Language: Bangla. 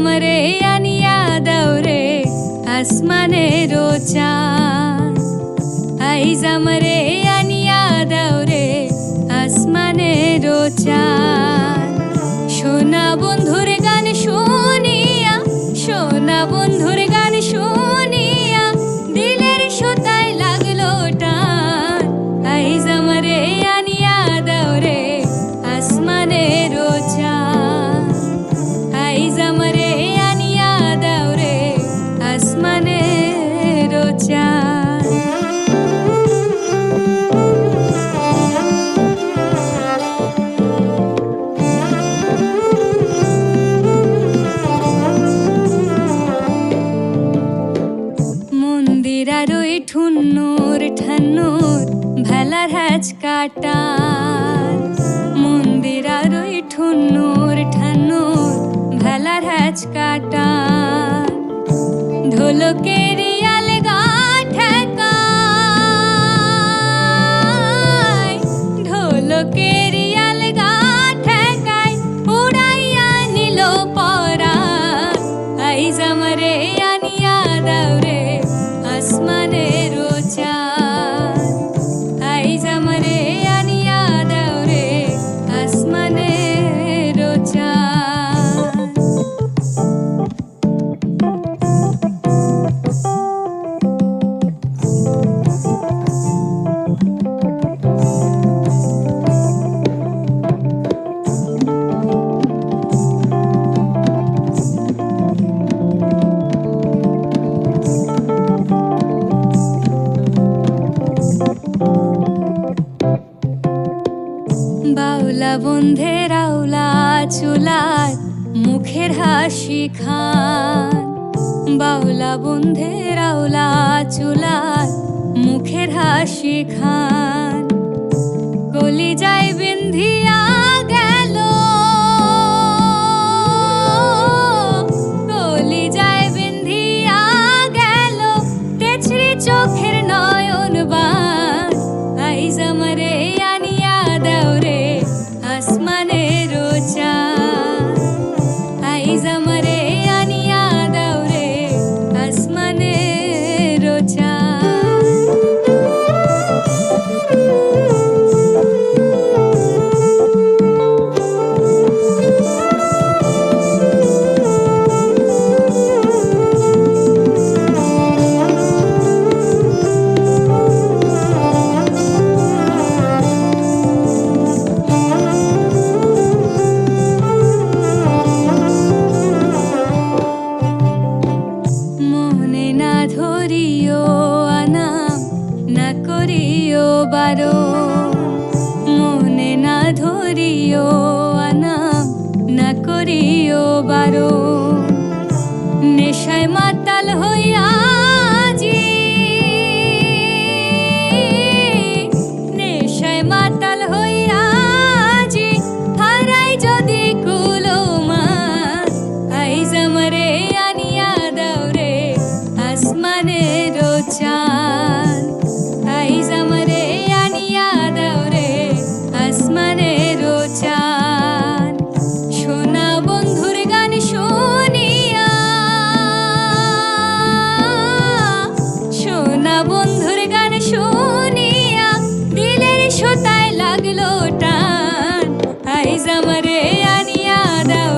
আমারে আনিয়া দাও রে আসমানেরও চাঁদ, আইজ আমারে আনিয়া দাও রে আসমানেরও চাঁদ। সোনা বন্ধুর গান শুনিয়া, সোনা বন্ধুর গান শুনিয়া দিলের সুতায় লাগলো টান, আইজ আমারে আনিয়া দাও রে আসমানেরও চাঁদ, আইজ আমারে আনিয়া দাও রে আসমানেরও চাঁদ। মন্দিরার ওই ঠুন্নুর ঠান্নুর ভেলার হ্যাচ কাটার, মন্দিরার ওই ঠুন্নুর ঠান্নুর ভেলার হ্যাচ কাটার। ঢোলকের আলগা ঠেকায়, ঢোলকের আলগা ঠেকায় উড়াইয়া নিল পরাণ, আইজ আমারে আনিয়া দাও রে আসমানেরও চাঁদ, আইজ আমারে আনিয়া দাও রে আসমানেরও চাঁদ। বাউলা বন্ধের আউলা চুলার মুখের হাসি খান, বাউলা বন্ধের আউলা চুলার মুখের হাসি খান। কলিজায় বিন্ধিয়া গেল, কলিজায় বিন্ধিয়া গেল তেছরি চোখের নয়ন বান, আইজ আমারে আনিয়া দাও রে আসমানেরও চাঁদ, আইজ আমারে আনিয়া দাও রে আসমানেরও চাঁদ। মনে না ধরিও আনাম না করিও বারণ, মনে না ধরিও আনাম না করিও বারণ। নেশায় মাতাল হইয়া জি, নেশায় মাতাল হইয়া জি হারাই যদি কুলমান, আইজ আমারে আনিয়া দাও রে আসমানেরও চাঁদ, আইজ আমারে আনিয়া দাও রে আসমানেরও চাঁদ। সোনা বন্ধুর গান শুনিয়া, সোনা বন্ধুর গান শুনিয়া দিলের সুতায় লাগলো টান, আইজ আমারে আনিয়া দাও